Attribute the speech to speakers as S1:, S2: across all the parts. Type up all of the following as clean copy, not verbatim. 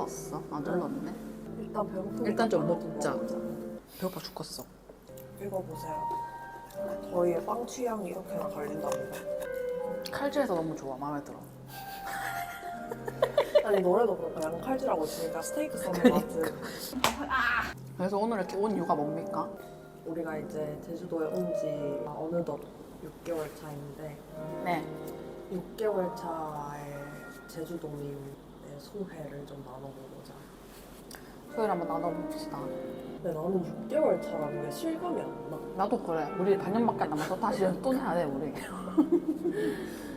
S1: 눌렀어? 안 눌렀네.
S2: 일단 배고프니까
S1: 일단 좀 먹자. 배고파 죽겠어.
S2: 읽어보세요. 저희의 빵 취향이 이렇게나 갈린답니다.
S1: 칼질해서 너무 좋아. 마음에 들어.
S2: 아니 노래도 그렇고 약간 칼질하고 있으니까 스테이크 써는 것 같은.
S1: 그래서 오늘 이렇게 온 이유가 뭡니까?
S2: 우리가 이제 제주도에 온 지 어느덧 6개월 차인데
S1: 네.
S2: 6개월 차의 제주도민의 소회를 좀 나눠보고자.
S1: 소희를 한번 나눠봅시다.
S2: 근데 나는 6개월 차라는 게 실감이 안 나.
S1: 나도 그래. 우리 반년밖에 안 남아서 다시 또 해야 돼 우리.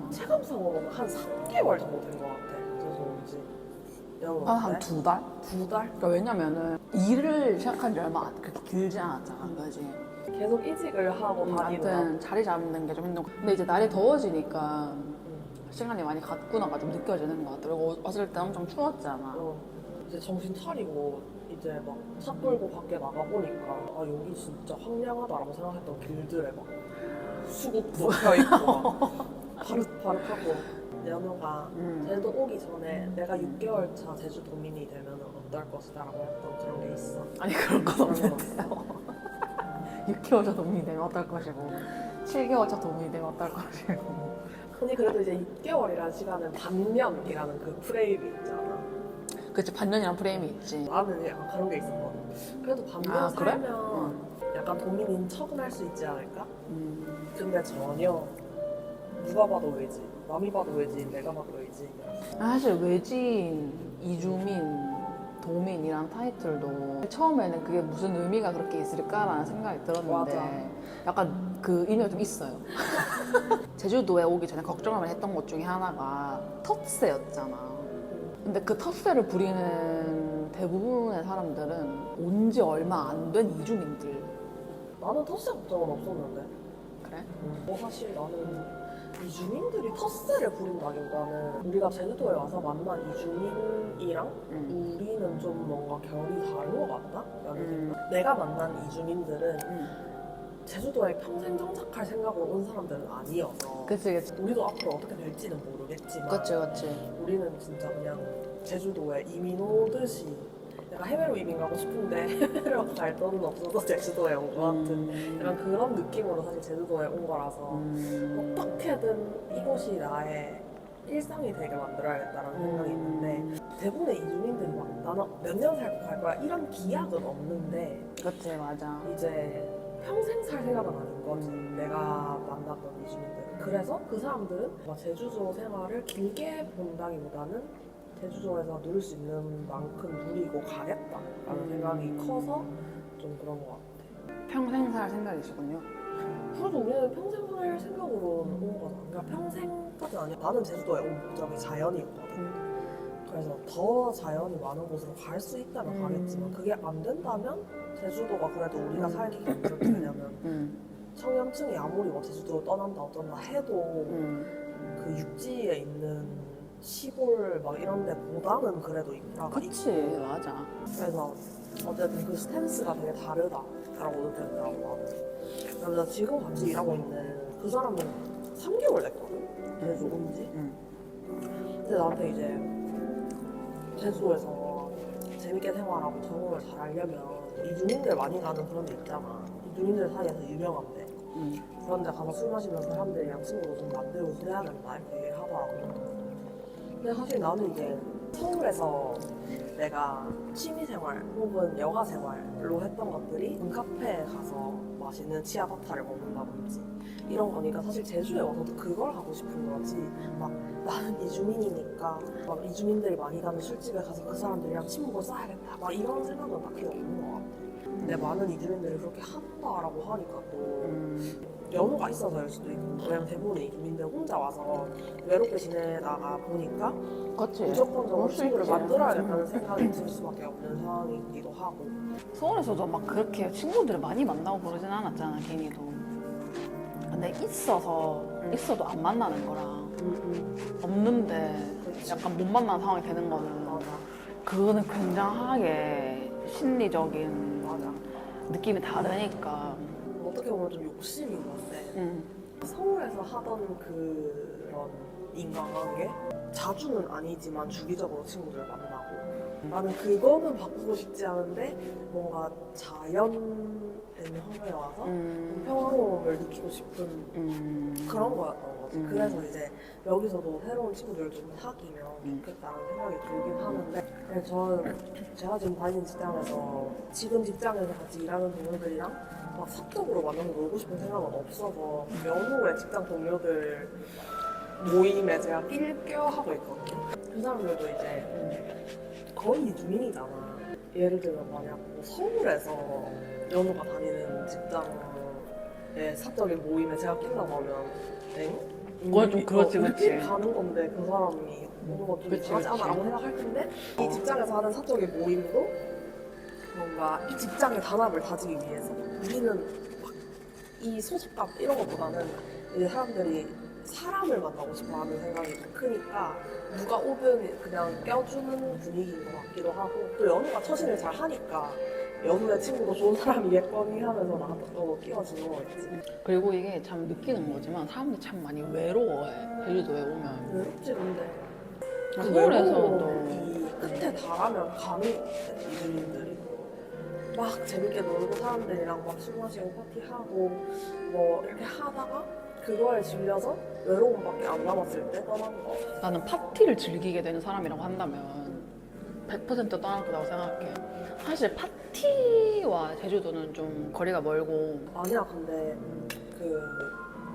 S2: 체감상으로는 한 3개월 정도 된 것 같아. 제주도 온지.
S1: 한 2달?
S2: 2달?
S1: 그러니까 왜냐면은 일을 시작한 지 얼마 그렇게 길지 않았잖아. 그지?
S2: 계속 이직을 하고 다니느라.
S1: 아무튼 자리 잡는 게 좀 힘든 거. 근데 이제 날이 더워지니까 시간이 많이 갔구나가 좀 느껴지는 것 같아. 그리고 왔을 때 엄청 추웠잖아.
S2: 이제 정신 차리고 이제 막 차 끌고 밖에 나가보니까 아 여기 진짜 황량하다라고 생각했던 길들에 막 수국 덮여있고 막 바르바르하고 연우가 제주도 오기 전에 내가 6개월 차 제주도민이 되면 어떨 것이다라고 했던 그런 게 있어.
S1: 아니 그런 건
S2: 그런 건
S1: 없는데요. 6개월 차 도민이 되면 어떨 것이고 7개월 차 도민이 되면 어떨 것이고.
S2: 근데 그래도 이제 6개월이라는 시간은 반년이라는 그 프레임이 있잖아.
S1: 그치, 반년이란 프레임이 있지.
S2: 나는 약간 그런 게 있었거든. 그래도 반년
S1: 아, 그래?
S2: 살면 약간 도민인 척은 할 수 있지 않을까? 근데 전혀 누가 봐도 외지, 남이 봐도 외지, 내가 봐도 외지.
S1: 사실 외지인, 이주민, 도민이란 타이틀도 처음에는 그게 무슨 의미가 그렇게 있을까라는 생각이 들었는데
S2: 맞아.
S1: 약간 그 의미가 좀 있어요. 제주도에 오기 전에 걱정을 했던 것 중에 하나가 텃세였잖아. 근데 그 텃세를 부리는 대부분의 사람들은 온 지 얼마 안 된 이주민들.
S2: 나는 텃세 걱정은 없었는데.
S1: 그래?
S2: 사실 나는 이주민들이 텃세를 부린다기보다는 우리가 제주도에 와서 만난 이주민이랑 우리는 좀 뭔가 결이 다른 것 같다? 라는 생각. 내가 만난 이주민들은 제주도에 평생 정착할 생각으로 온 사람들은 아니어서
S1: 그치, 그치.
S2: 우리도 앞으로 어떻게 될지는 모르겠지만
S1: 그치, 그치.
S2: 우리는 진짜 그냥 제주도에 이민 오듯이 내가 해외로 이민 가고 싶은데 해외로 갈 돈은 없어서 제주도에 온 것 같은 약간 그런 느낌으로 사실 제주도에 온 거라서 어떻게든 이곳이 나의 일상이 되게 만들어야겠다는 생각이 있는데 대부분의 이주민들이 막 나는 몇 년 살고 갈 거야 이런 기약은 없는데
S1: 그치, 맞아.
S2: 이제 평생 살 생각은 아닌 거지. 내가 만났던 이주민들은. 그래서 그 사람들은 제주도 생활을 길게 본다기보다는 제주도에서 누릴 수 있는 만큼 누리고 가겠다라는 생각이 커서 좀 그런 것 같아.
S1: 평생 살 생각이시군요.
S2: 그래도 우리는 평생 살 생각으로 온 거잖아. 그러니까 평생까지는 아니야. 나는 제주도에 온 목적이 자연이었거든. 그래서 더 자연이 많은 곳으로 갈 수 있다면 가겠지만 그게 안 된다면 제주도가 그래도 우리가 살기가 어떻게 되냐면 청년층이 아무리 제주도로 떠난다 어쩐다 해도 그 육지에 있는 시골 막 이런 데보다는 그래도 인프라가
S1: 그치,
S2: 있고
S1: 맞아.
S2: 그래서 어쨌든 그 스탠스가 되게 다르다라고 느꼈더라고. 그래서 지금 같이 일하고 있는 그 사람은 3개월 됐거든 제주 온지. 근데 나한테 이제 제주도에서 재밌게 생활하고 적응을 잘 하려면 이주민들 많이 가는 그런 데 있잖아. 이주민들 사이에서 유명한데 그런 데 가서 술 마시면 사람들이랑 친구도 좀 만들고 그래야 된다 이렇게 얘기를 하더라고. 근데 사실 나는 이제 서울에서 내가 취미생활 혹은 여가생활로 했던 것들이 카페에 가서 맛있는 치아바타를 먹는다든지 이런 거니까 사실 제주에 와서도 그걸 하고 싶은 거지. 막 나는 이주민이니까 막 이주민들이 많이 가는 술집에 가서 그 사람들이랑 친목을 쌓아야겠다 막 이런 생각은 딱히 없는 것 같아. 근데 많은 이주민들이 그렇게 한다라고 하니까 또 연호가 있어서일 수도 있고 왜냐면 대부분의 이주민들 혼자 와서 외롭게 지내다가 보니까
S1: 그치.
S2: 무조건적으로
S1: 수
S2: 친구를
S1: 있지.
S2: 만들어야겠다는 생각이 들 수밖에 없는 상황이기도 하고.
S1: 서울에서도 막 그렇게 친구들을 많이 만나고 그러진 않았잖아, 걔니도. 근데 있어도 안 만나는 거랑 없는데
S2: 그치.
S1: 약간 못 만나는 상황이 되는 거는
S2: 맞아.
S1: 그거는 굉장하게 심리적인
S2: 맞아.
S1: 느낌이 다르니까.
S2: 어떻게 보면 좀 욕심인 건데 서울에서 하던 그런 인간관계 자주는 아니지만 주기적으로 친구들 만나고 나는 그거는 바꾸고 싶지 않은데 뭔가 자연된 화면에 와서 평화로움을 느끼고 싶은 그런 거였던 거지. 그래서 이제 여기서도 새로운 친구들을 좀 사귀면 좋겠다는 생각이 들긴 하는데 근데 저는 제가 지금 다니는 직장에서 지금 직장에서 같이 일하는 동료들이랑 막 사적으로 만나서 놀고 싶은 생각은 없어서 연후에 직장 동료들 모임에 제가 낄껴 하고 있거든요. 그 사람들도 이제 거의 이주민이잖아. 예를 들면 만약 뭐 서울에서 연우가 다니는 직장의 사적인 모임에 제가 낀다고 하면 엥?
S1: 그건 좀 그렇지, 그치.
S2: 우리끼리 가는 건데 그 사람이 오는 것좀
S1: 그치,
S2: 이상하잖아라고
S1: 그치.
S2: 생각할 텐데 이 직장에서 하는 사적인 모임도 뭔가 이 직장의 단합을 다지기 위해서 우리는 막 이 소속감 이런 것보다는 이제 사람들이 사람을 만나고 싶어 하는 생각이 좀 크니까 누가 오든 그냥 껴주는 분위기인 것 같기도 하고 또 연우가 처신을 잘 하니까 연우의 친구도 좋은 사람이겠거니 하면서 나한테 또 끼워주는 거겠지.
S1: 그리고 이게 참 느끼는 거지만 사람들이 참 많이 외로워해. 제주도에 오면.
S2: 외롭지 근데
S1: 서울에서도
S2: 이 끝에 달하면 가는 것 같아 이주민들이 막 재밌게 놀고 사람들이랑 막 술 마시고 파티하고 뭐 이렇게 하다가 그거에 질려서 외로움밖에 안 남았을 때 떠나는 거 같아.
S1: 나는 파티를 즐기게 되는 사람이라고 한다면 100% 떠날 거라고 생각해. 사실 파티와 제주도는 좀 거리가 멀고
S2: 아니야 근데 그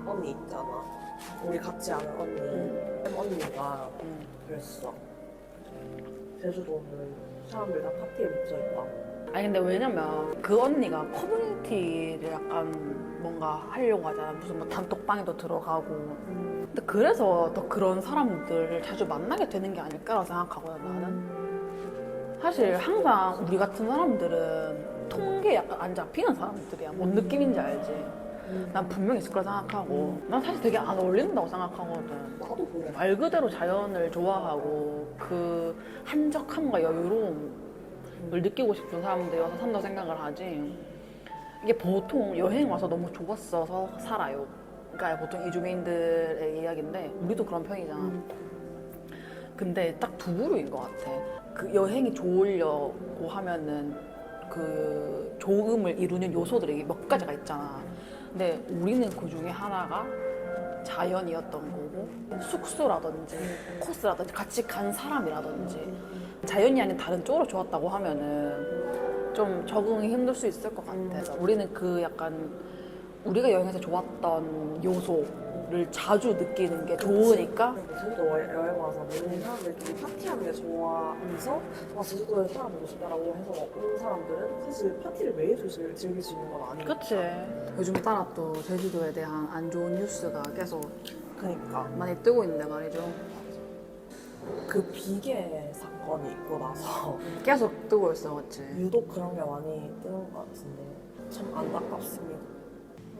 S2: 언니 있잖아 우리 같이 아는 언니 언니가 그랬어 제주도는 사람들 다 파티에 묻혀있다.
S1: 아니 근데 왜냐면 그 언니가 커뮤니티를 약간 뭔가 하려고 하잖아. 무슨 뭐 단톡방에도 들어가고. 근데 그래서 더 그런 사람들을 자주 만나게 되는 게 아닐까라고 생각하거든 나는. 사실 항상 우리 같은 사람들은 통계에 약간 안 잡히는 사람들이야. 뭔 느낌인지 알지? 난 분명히 있을 거라 생각하고 난 사실 되게 안 어울린다고 생각하거든.
S2: 나도 그래.
S1: 말 그대로 자연을 좋아하고 그 한적함과 여유로움을 느끼고 싶은 사람들이 와서 산다고 생각을 하지. 이게 보통 여행 와서 너무 좋았어서 살아요. 그러니까 보통 이주민들의 이야기인데 우리도 그런 편이잖아. 근데 딱 두 그루인 것 같아. 그 여행이 좋으려고 하면은 그 좋음을 이루는 요소들이 몇 가지가 있잖아. 근데 우리는 그 중에 하나가 자연이었던 거고 숙소라든지 코스라든지 같이 간 사람이라든지 자연이 아닌 다른 쪽으로 좋았다고 하면은 좀 적응이 힘들 수 있을 것 같아. 우리는 그 약간 우리가 여행에서 좋았던 요소를 자주 느끼는 게 좋으니까.
S2: 제주도 여행 와서 모르는 사람들끼리 파티하는 게 좋아해서 제주도에 살아보고 싶다라고 해서 온 사람들은 사실 파티를 매일 즐길 수 있는 건 아니니까.
S1: 그치. 요즘 따라 또 제주도에 대한 안 좋은 뉴스가 계속
S2: 그러니까
S1: 많이 뜨고 있는데 말이죠.
S2: 그 비계 사건이 있고 나서
S1: 계속 뜨고 있어, 그치?
S2: 유독 그런 게 많이 뜨는 것 같은데 참 안타깝습니다.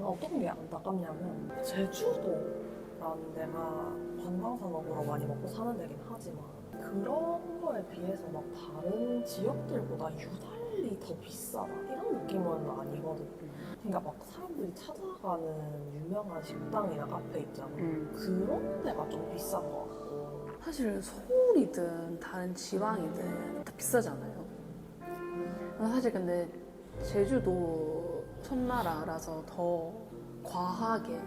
S2: 어떤 게 안타깝냐면 제주도라는 데가 관광산업으로 많이 먹고 사는 데긴 하지만 그런 거에 비해서 막 다른 지역들보다 유달리 더 비싸다 이런 느낌은 아니거든. 그러니까 막 사람들이 찾아가는 유명한 식당이나 카페 있잖아. 그런 데가 좀 비싼 것 같고.
S1: 사실 서울이든 다른 지방이든 다 비싸잖아요. 사실 근데 제주도 섬나라라서 더 과하게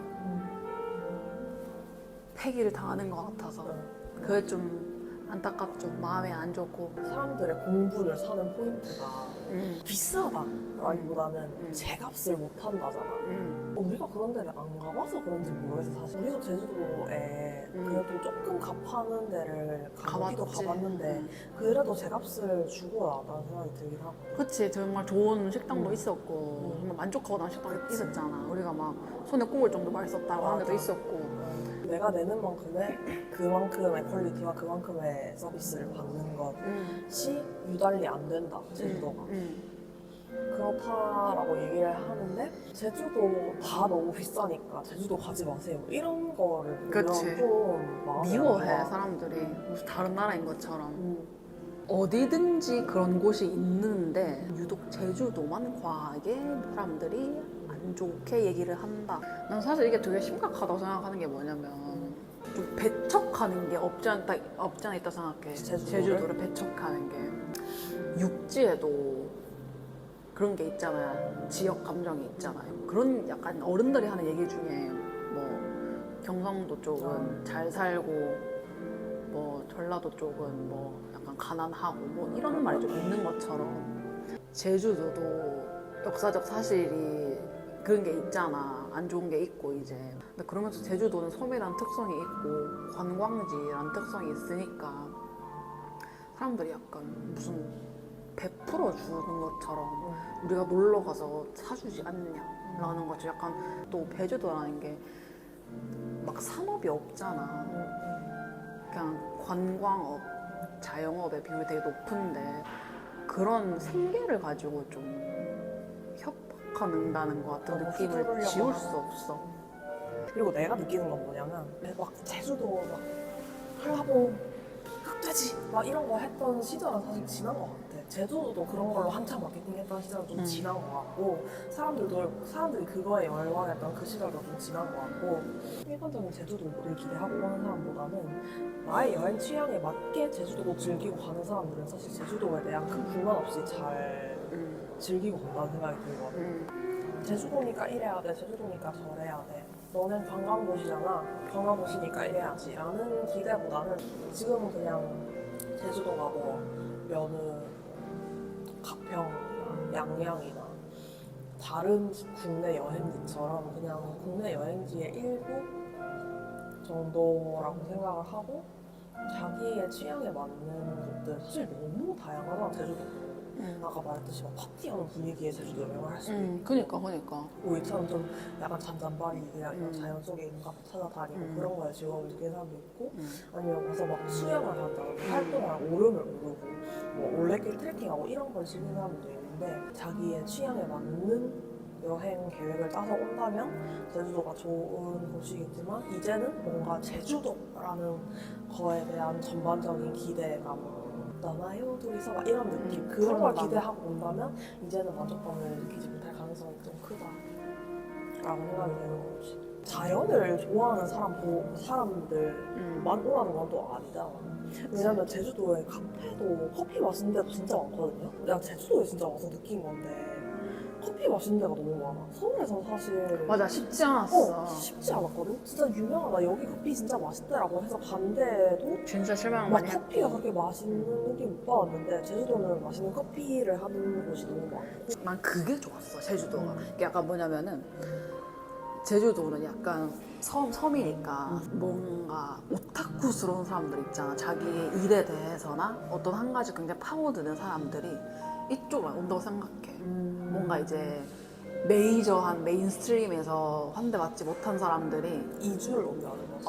S1: 폐기를 당하는 것 같아서 그게 좀 안타깝죠. 마음에 안 좋고.
S2: 사람들의 공부를 사는 포인트가 비싸다라기보다는 제값을 못한다잖아. 우리가 그런 데를 안 가봐서 그런지 모르겠어. 사실 우리도 제주도에 그래도 조금 값하는 데를 가보기도
S1: 가봤지.
S2: 가봤는데 그래도 제값을 주고 나왔다는 생각이 들긴 하고.
S1: 그치, 정말 좋은 식당도 있었고 정말 만족하고 난 식당도 있었잖아. 우리가 막 손에 꼽을 정도 맛있었다고 하는 데도 있었고.
S2: 내가 내는 만큼의 그만큼의 퀄리티와 그만큼의 서비스를 받는 것이 유달리 안 된다, 제주도가. 그렇다라고 얘기를 하는데 제주도 다 너무 비싸니까 제주도 가지 마세요 이런 거를
S1: 그치.
S2: 좀 마음에
S1: 미워해
S2: 안 와.
S1: 사람들이 무슨 다른 나라인 것처럼. 어디든지 그런 곳이 있는데 유독 제주도만 과하게 사람들이 안 좋게 얘기를 한다. 난 사실 이게 되게 심각하다고 생각하는 게 뭐냐면 좀 배척하는 게 없지 않다 생각해. 제주도를 배척하는 게. 육지에도 그런 게 있잖아요. 지역 감정이 있잖아요. 그런 약간 어른들이 하는 얘기 중에 뭐 경상도 쪽은 잘 살고 뭐 전라도 쪽은 뭐 약간 가난하고 뭐 이런 말이 좀 있는 것처럼 제주도도 역사적 사실이 그런 게 있잖아. 안 좋은 게 있고 이제. 근데 그러면서 제주도는 섬이라는 특성이 있고 관광지라는 특성이 있으니까 사람들이 약간 무슨 베풀어 주는 것처럼 우리가 놀러 가서 사주지 않느냐라는 거죠. 약간 또 제주도라는 게 막 산업이 없잖아. 그냥 관광업, 자영업의 비율이 되게 높은데 그런 생계를 가지고 좀 협박한다는 것 같은 느낌을 지울 수 없어.
S2: 그리고 내가 느끼는 건 뭐냐면 막 제주도 막 한라봉 흑돼지 막 이런 거 했던 시절은 사실 지난 것 같아. 제주도도 그런 걸로 한참 마케팅했던 시절은 좀 지난 것 같고 사람들이 그거에 열광했던 그 시절도 좀 지난 것 같고 일반적인 제주도를 기대하고 가는 사람보다는 나의 여행 취향에 맞게 제주도도 즐기고 가는 사람들은 사실 제주도에 대한 큰 불만 없이 잘 즐기고 간다는 생각이 들거든. 제주도니까 이래야 돼, 제주도니까 저래야 돼. 너는 관광도시잖아. 관광도시니까 이래야지. 라는 기대보다는 지금은 그냥 제주도가 뭐 면은 가평이나 양양이나 다른 국내 여행지처럼 그냥 국내 여행지의 일부 정도라고 생각을 하고 자기의 취향에 맞는 곳들 사실 너무 다양하다 제주도. 아까 말했듯이 막 파티하는 분위기의 제주도 여행을 할 수도 있고
S1: 그니까
S2: 우리처럼 좀 약간 잔잔바리 그냥 이런 자연 속에 있는 카페 찾아다니고 그런 거에 즐거움을 느끼는 사람도 있고 아니면 가서 막 수영을 한다든지 활동을 오름을 오르고 뭐 올레길 트레킹하고 이런 걸 즐기는 사람도 있는데 자기의 취향에 맞는 여행 계획을 짜서 온다면 제주도가 좋은 곳이겠지만 이제는 뭔가 제주도라는 거에 대한 전반적인 기대감 나나요? 둘이서 막 이런 느낌 그런 걸 기대하고 온다면 이제는 만족감을 느끼지 못할 가능성이 좀 크다라고 생각이 되는 거지. 자연을 좋아하는 사람들만 오라는 건 또 아니잖아. 왜냐면 제주도에 카페도 커피 마시는 데도 진짜 많거든요. 내가 제주도에 진짜 와서 느낀 건데 커피 마시는 데가 너무 많아. 서울에서 사실
S1: 맞아, 쉽지 않았어.
S2: 쉽지 않았거든. 진짜 유명하다. 여기 커피 진짜 맛있더라고 해서 간데도
S1: 진짜 실망
S2: 막
S1: 많이
S2: 커피가
S1: 했고.
S2: 그렇게 맛있는 느낌 못 받았는데 제주도는 맛있는 커피를 하는 곳이 너무 많고
S1: 난 그게 좋았어, 제주도가. 이게 약간 뭐냐면은 제주도는 약간 섬이니까 뭔가 오타쿠스러운 사람들 있잖아. 자기의 일에 대해서나 어떤 한 가지 굉장히 파고드는 사람들이 이쪽으로 온다고 생각해. 뭔가 이제 메이저한 메인스트림에서 환대받지 못한 사람들이
S2: 이주를 옮겨가는 거지.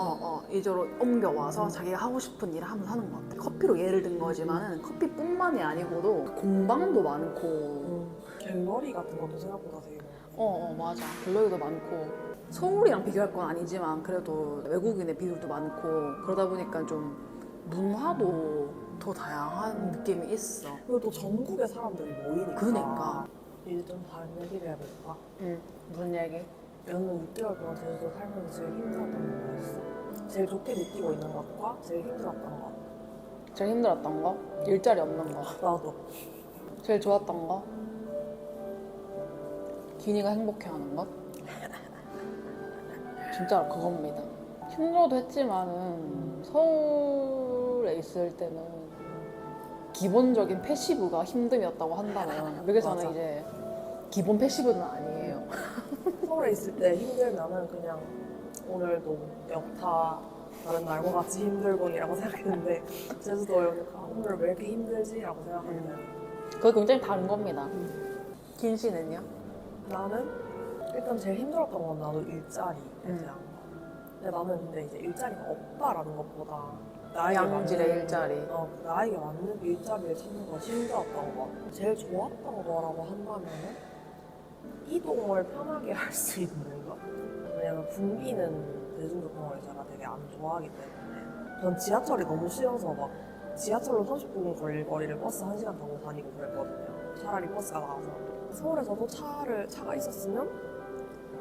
S1: 이쪽으로 옮겨와서 자기가 하고 싶은 일을 하면서 하는 것 같아. 커피로 예를 든 거지만은 커피뿐만이 아니고도 공방도 많고
S2: 갤러리 같은 것도 생각보다 되게 많고
S1: 맞아. 갤러리도 많고 서울이랑 비교할 건 아니지만 그래도 외국인의 비율도 많고 그러다 보니까 좀 문화도 더 다양한 느낌이 있어.
S2: 그리고 또 전국의 사람들이 모이니까
S1: 그러니까.
S2: 이제 좀 다른 얘기를 해볼까?
S1: 무슨 얘기?
S2: 너는 6개월 동안 제주도 살면서 제일 힘들었던 게 뭐였어? 제일 좋게 느끼고 있는 것과 제일 힘들었던 것.
S1: 제일 힘들었던 거? 일자리 없는 거.
S2: 나도.
S1: 제일 좋았던 거? 기니가 행복해하는 것? 진짜 그겁니다. 힘들어도 했지만은 서울에 있을 때는 기본적인 패시브가 힘듦이었다고 한다면 여기서는
S2: 맞아.
S1: 이제 기본 패시브는 아니에요.
S2: 서울에 있을 때 힘들면은 그냥 오늘도 여타 다른 날과 같이 힘들군이라고 생각했는데 제주도에 오니까 오늘 왜 이렇게 힘들지라고 생각하면
S1: 그게 굉장히 다른 겁니다. 긴 씨는요?
S2: 나는 일단 제일 힘들었던 건 나도 일자리에 대한 거. 근데 나는 근데 이제 일자리가 없다라는 것보다 나에게
S1: 양질의
S2: 맞는,
S1: 일자리.
S2: 나에게 맞는 일자리를 찾는 것이 힘들었던 것. 제일 좋았던 거라고 한다면은 이동을 편하게 할 수 있는 것. 왜냐면 붐비는 대중교통을 제가 되게 안 좋아하기 때문에 전 지하철이 너무 싫어서 막 지하철로 30분 걸릴 거리를 버스 1시간 타고 다니고 그랬거든요. 차라리 버스가 나와서. 서울에서도 차가 있었으면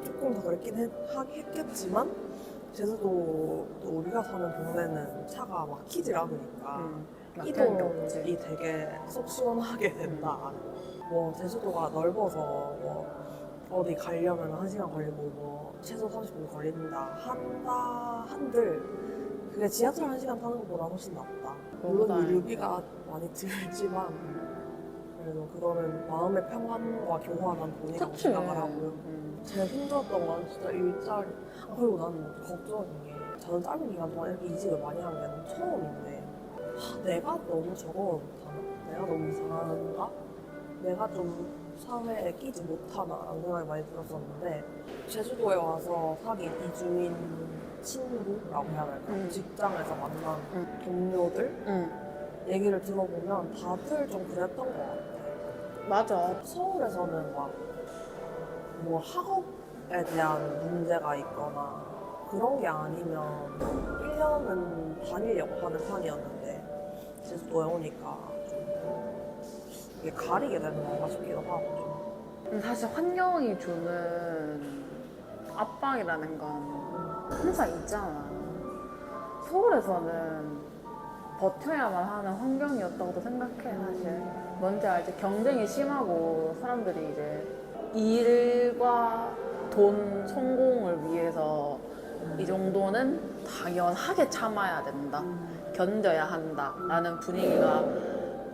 S2: 조금 더 그랬긴 했겠지만 제주도 우리가 사는 동네는 차가 막히질 않으니까
S1: 막히는 게 없지.
S2: 이동이 되게 속 시원하게 된다. 뭐 제주도가 넓어서 뭐 어디 가려면 1시간 걸리고 뭐 최소 30분 걸린다 한들 그게 지하철 1시간 타는 것보다 훨씬 낫다. 물론
S1: 다행이다.
S2: 유류비가 많이 들지만 그래도 그거는 마음의 평안과 교환한 돈이라고
S1: 그치.
S2: 생각을 하고요. 제일 힘들었던 건 진짜 일자리. 그리고 나는 걱정인 게 저는 짧은 기간 동안 이렇게 이직을 많이 한 게 처음인데 내가 너무 적응을 못하나? 내가 너무 이상한가? 내가 좀 사회에 끼지 못하나? 라는 생각이 많이 들었었는데 제주도에 와서 사귄 이주민 친구라고 해야 될까? 직장에서 만난 동료들 얘기를 들어보면 다들 좀 그랬던 것 같아.
S1: 맞아.
S2: 서울에서는 막 뭐 학업에 대한 문제가 있거나 그런 게 아니면 1년은 다니려고 하는 편이었는데 제주도에 오니까 좀 이게 가리게 되는 건가 싶기도 하고 좀.
S1: 사실 환경이 주는 압박이라는 건 항상 있잖아. 서울에서는 버텨야만 하는 환경이었다고도 생각해, 사실. 뭔지 알지? 경쟁이 심하고 사람들이 이제 일과 돈, 성공을 위해서 이 정도는 당연하게 참아야 된다. 견뎌야 한다. 라는 분위기가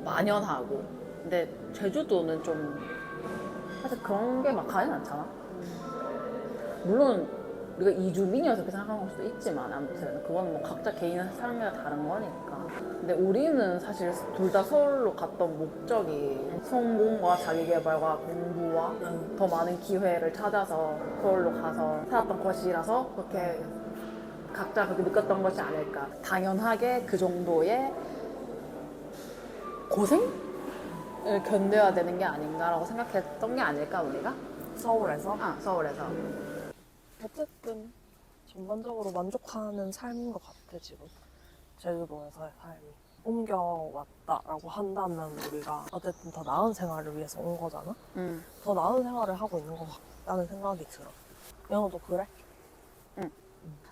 S1: 만연하고. 근데 제주도는 좀 사실 그런 게 막 가진 않잖아. 물론 우리가 이주민이어서 그렇게 생각하는 걸 수도 있지만 아무튼 그건 뭐 각자 개인의 삶이라 다른 거니까. 근데 우리는 사실 둘 다 서울로 갔던 목적이 성공과 자기개발과 공부와 더 많은 기회를 찾아서 서울로 가서 살았던 것이라서 그렇게 각자 그렇게 느꼈던 것이 아닐까. 당연하게 그 정도의 고생을 견뎌야 되는 게 아닌가라고 생각했던 게 아닐까, 우리가?
S2: 서울에서?
S1: 서울에서.
S2: 어쨌든 전반적으로 만족하는 삶인 것 같아 지금 제주도에서의 삶이. 옮겨왔다라고 한다면 우리가 어쨌든 더 나은 생활을 위해서 온 거잖아. 더 나은 생활을 하고 있는 것 같다는 생각이 들어. 연호도 그래?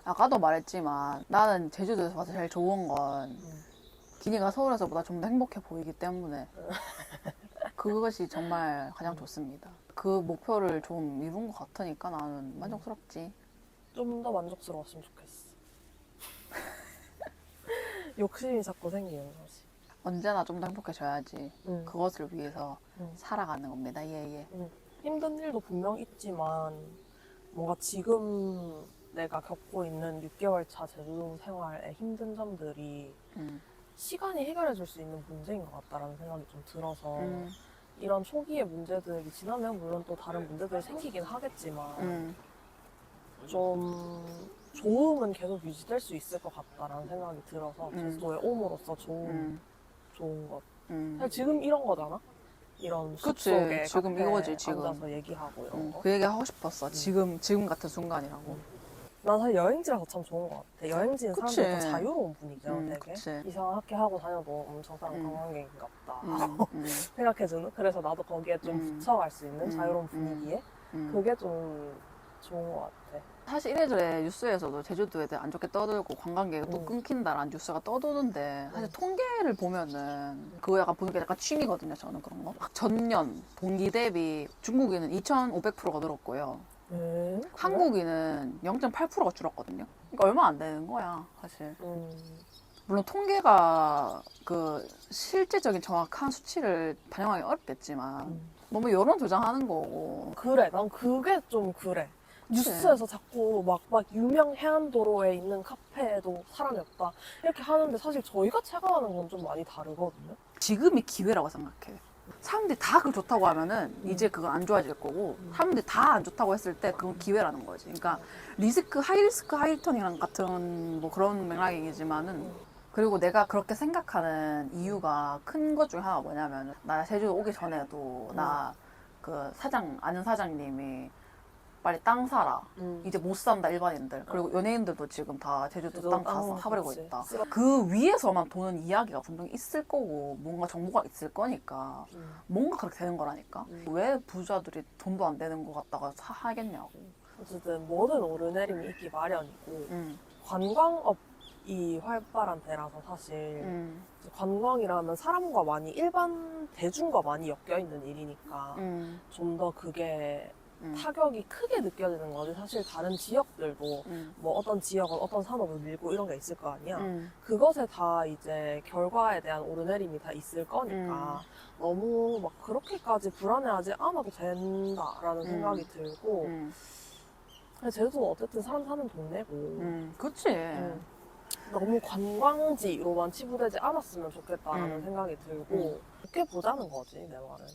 S1: 아까도 말했지만 나는 제주도에서 봐서 제일 좋은 건 기니가 서울에서보다 좀 더 행복해 보이기 때문에 그것이 정말 가장 좋습니다. 그 목표를 좀 이룬 것 같으니까 나는 만족스럽지.
S2: 좀 더 만족스러웠으면 좋겠어. 욕심이 자꾸 생기는 거지.
S1: 언제나 좀 더 행복해져야지.
S2: 응.
S1: 그것을 위해서
S2: 응.
S1: 살아가는 겁니다. 예.
S2: 힘든 일도 분명 있지만 뭔가 지금 내가 겪고 있는 6개월 차 제주도 생활의 힘든 점들이 시간이 해결해 줄 수 있는 문제인 것 같다라는 생각이 좀 들어서 이런 초기의 문제들이 지나면 물론 또 다른 문제들이 생기긴 하겠지만 좀 좋음은 계속 유지될 수 있을 것 같다라는 생각이 들어서 제주도에 옴으로써 좋은 것. 사실 지금 이런 거잖아? 이런
S1: 그치,
S2: 숲속에
S1: 지금
S2: 카페에
S1: 이거지, 지금.
S2: 앉아서 얘기하고 이런 거.
S1: 그 얘기 하고 싶었어. 지금 같은 순간이라고.
S2: 난 사실 여행지라서 참 좋은 것 같아. 여행지는
S1: 그치.
S2: 사람들이 더 자유로운 분위기잖아, 되게.
S1: 그치.
S2: 이상하게 하고 다녀도 저 사람 관광객인가 보다 하고 생각해주는. 그래서 나도 거기에 좀 붙여갈 수 있는 자유로운 분위기에 그게 좀 좋은 것 같아.
S1: 사실 이래저래 뉴스에서도 제주도에 대해 안 좋게 떠들고 관광객이 또 끊긴다라는 뉴스가 떠도는데 사실 통계를 보면은 그거 약간 보는 게 약간 취미거든요. 저는 그런 거. 전년 동기 대비 중국인은 2,500%가 늘었고요.
S2: 그래?
S1: 한국인은 0.8%가 줄었거든요. 그러니까 얼마 안 되는 거야, 사실. 물론 통계가 그 실제적인 정확한 수치를 반영하기 어렵겠지만 너무 여론 조장하는 거고.
S2: 그래, 난 그게 좀 그래. 뉴스에서 자꾸 막 유명 해안도로에 있는 카페에도 사람이 없다 이렇게 하는데 사실 저희가 체감하는 건 좀 많이 다르거든요.
S1: 지금이 기회라고 생각해. 사람들이 다 그거 좋다고 하면은 이제 그거 안 좋아질 거고 사람들이 다 안 좋다고 했을 때 그건 기회라는 거지. 그러니까 하이리스크 하이리턴이랑 같은 뭐 그런 맥락이지만은 그리고 내가 그렇게 생각하는 이유가 큰 것 중에 하나가 뭐냐면 나 제주도 오기 전에도 나 그 아는 사장님이 빨리 땅 사라. 이제 못 산다 일반인들. 그리고 연예인들도 지금 다 제주도 땅 가서 사버리고
S2: 그치.
S1: 있다. 그 위에서만 도는 이야기가 분명히 있을 거고 뭔가 정보가 있을 거니까 뭔가 그렇게 되는 거라니까. 왜 부자들이 돈도 안 되는 거 갖다가 하겠냐고.
S2: 어쨌든 뭐든 오르내림이 있기 마련이고 관광업이 활발한 데라서 사실 관광이라면 사람과 많이 일반 대중과 많이 엮여 있는 일이니까 좀 더 그게 타격이 크게 느껴지는 거지. 사실 다른 지역들도 뭐 어떤 지역은 어떤 산업을 밀고 이런 게 있을 거 아니야. 그것에 다 이제 결과에 대한 오르내림이 다 있을 거니까 너무 막 그렇게까지 불안해하지 않아도 된다라는 생각이 들고 근데 제주도는 어쨌든 사람 사는 동네고
S1: 그치.
S2: 너무 관광지로만 치부되지 않았으면 좋겠다라는 생각이 들고 그렇게 보자는 거지 내 말은.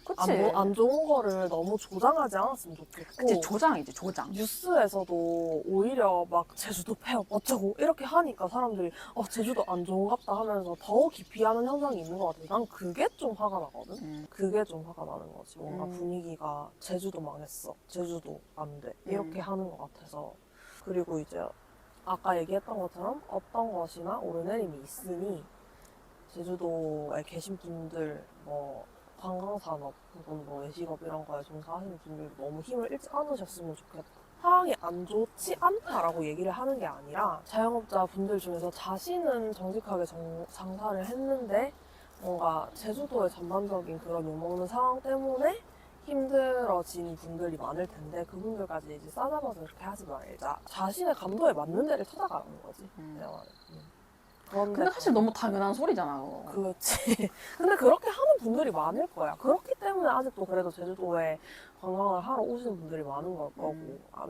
S1: 그치.
S2: 안 좋은 거를 너무 조장하지 않았으면 좋겠고.
S1: 그치, 조장이지, 조장.
S2: 뉴스에서도 오히려 막 제주도 폐업 어쩌고 이렇게 하니까 사람들이 제주도 안 좋은갑다 하면서 더 기피하는 현상이 있는 것 같아. 난 그게 좀 화가 나거든. 그게 좀 화가 나는 거지. 뭔가 분위기가 제주도 망했어. 제주도 안 돼. 이렇게 하는 것 같아서. 그리고 이제 아까 얘기했던 것처럼 어떤 것이나 오르내림이 있으니 제주도에 계신 분들 뭐 관광산업 혹은 뭐 외식업 이런 거에 종사하시는 분들도 너무 힘을 잃지 않으셨으면 좋겠다. 상황이 안 좋지 않다라고 얘기를 하는 게 아니라 자영업자 분들 중에서 자신은 정직하게 장사를 했는데 뭔가 제주도의 전반적인 그런 욕먹는 상황 때문에 힘들어진 분들이 많을 텐데 그분들까지 이제 싸잡아서 이렇게 하지 말자. 자신의 감도에 맞는 데를 찾아가는 거지. 내가 말은.
S1: 근데 사실 너무 당연한 소리잖아, 그거.
S2: 그렇지. 근데 그렇게 하는 분들이 많을 거야. 그렇기 때문에 아직도 그래도 제주도에 관광을 하러 오시는 분들이 많은 걸 거고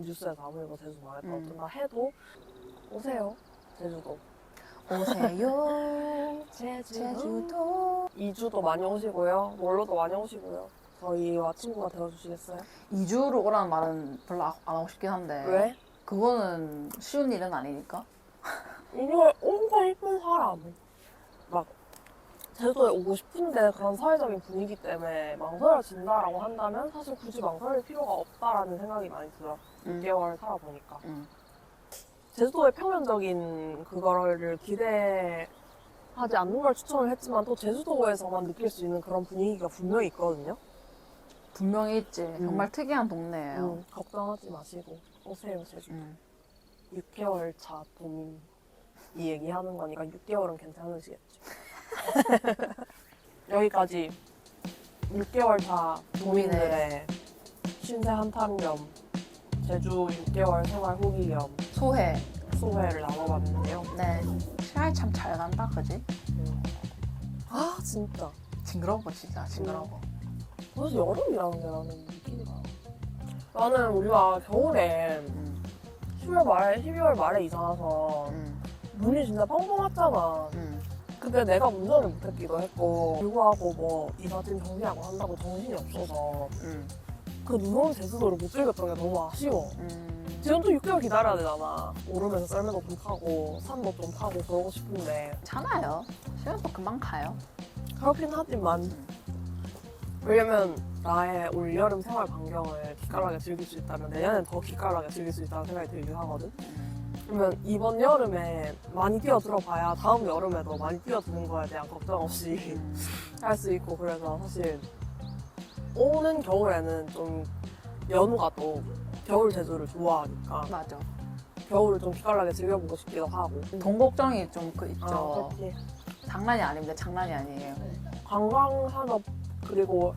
S2: 뉴스에서 아무리 뭐 제주도 망했다 어쩐다 해도 오세요. 제주도.
S1: 오세요.
S2: 제주도. 2주도 많이 오시고요. 놀러도 많이 오시고요. 저희와 친구가 되어주시겠어요?
S1: 2주로 오라는 말은 별로 안 하고 싶긴 한데.
S2: 왜?
S1: 그거는 쉬운 일은 아니니까.
S2: 이걸 오고 싶은 사람은 막 제주도에 오고 싶은데 그런 사회적인 분위기 때문에 망설여진다라고 한다면 사실 굳이 망설일 필요가 없다라는 생각이 많이 들어. 6개월 살아보니까. 제주도의 평면적인 그거를 기대하지 않는 걸 추천을 했지만 또 제주도에서만 느낄 수 있는 그런 분위기가 분명히 있거든요.
S1: 분명히 있지. 정말 특이한 동네예요.
S2: 걱정하지 마시고 오세요, 제주도. 6개월 차 도민 이 얘기하는 거니까 6개월은 괜찮으시겠죠. 여기까지 6개월 차 도민들의 신세 한탄 겸 제주 6개월 생활 후기 겸 소회를 나눠봤는데요.
S1: 네. 시간이 참 잘 간다, 그지?
S2: 아 진짜
S1: 징그러워, 진짜 징그러워.
S2: 그래서 여름이라는 게 나는 느끼지가 않아. 나는 우리가 겨울에 10월 말에 12월 말에 이사 와서 눈이 진짜 펑펑 왔잖아. 그때 내가 운전을 못했기도 했고 불구하고 뭐 이삿짐 정리하고 한다고 정신이 없어서 그 무서운 제주도를 못 즐겼던 게 너무 아쉬워. 지금 또 6개월 기다려야 되잖아. 오르면서 썰매도 좀 타고 산도 좀 타고 그러고 싶은데
S1: 괜찮아요. 시간도 금방 가요.
S2: 그렇긴 하지만 왜냐면 나의 올여름 생활 반경을 기깔나게 즐길 수 있다면 내년엔 더 기깔나게 즐길 수 있다는 생각이 들긴 하거든. 그러면 이번 여름에 많이 뛰어들어 봐야 다음 여름에도 많이 뛰어드는 거에 대한 걱정 없이 할 수 있고 그래서 사실 오는 겨울에는 좀 연우가 또 겨울 제주를 좋아하니까
S1: 맞아.
S2: 겨울을 좀 기깔나게 즐겨보고 싶기도 하고
S1: 돈 걱정이 좀 있죠.
S2: 그렇지.
S1: 장난이 아닙니다. 장난이 아니에요.
S2: 관광산업 그리고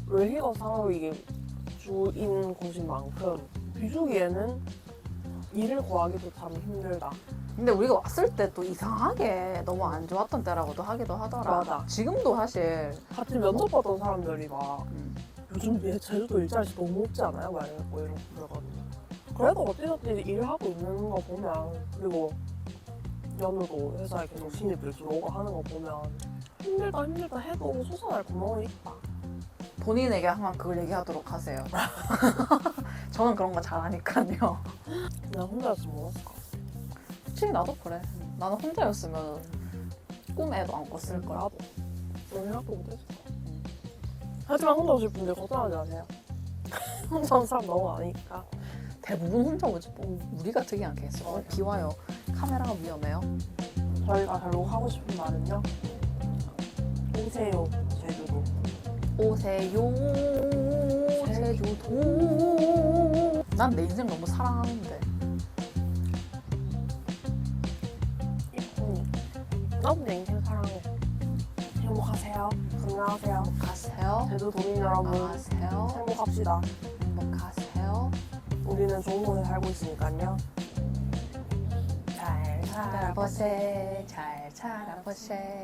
S2: 외식업 산업이 주인 곳인 만큼 비수기에는 일을 구하기도 참 힘들다.
S1: 근데 우리가 왔을 때 또 이상하게 너무 안 좋았던 때라고도 하기도 하더라.
S2: 맞아.
S1: 지금도 사실
S2: 같이 면접 봤던 사람들이 막 요즘 얘 제주도 일자리 너무 없지 않아요? 막 이러고 그러거든요. 그래도 어찌저찌 일을 하고 있는 거 보면 그리고 연우도 회사에 계속 신입들 들어오고 하는 거 보면 힘들다 해도 솟아날 구멍은 있다.
S1: 본인에게 항상 그걸 얘기하도록 하세요. 저는 그런 거 잘하니까요.
S2: 그냥 혼자였으면 몰랐을 것 같아.
S1: 솔직히 나도 그래. 나는 혼자였으면 꿈에도 안 꿨을 거야.
S2: 나도 생각도 못했을 것 같아. 하지만 혼자 오실 분들 걱정하지 마세요. 혼자 온 사람 너무 많으니까.
S1: 대부분 혼자 오지 뭐. 우리가 특이한 케이스. 비 와요. 카메라가 위험해요.
S2: 저희가 결국 하고 싶은 말은요. 오세요, 제주도.
S1: 오세요, 제주도. 난 내 인생 너무 사랑하는데.
S2: 이쁜이. 나도 내 인생 사랑해. 행복하세요. 건강하세요.
S1: 가세요.
S2: 제주 도민 여러분
S1: 가세요.
S2: 행복합시다.
S1: 행복하세요.
S2: 우리는 좋은 곳에 살고 있으니까요. 잘 살아보세요.
S1: 잘 살아보세.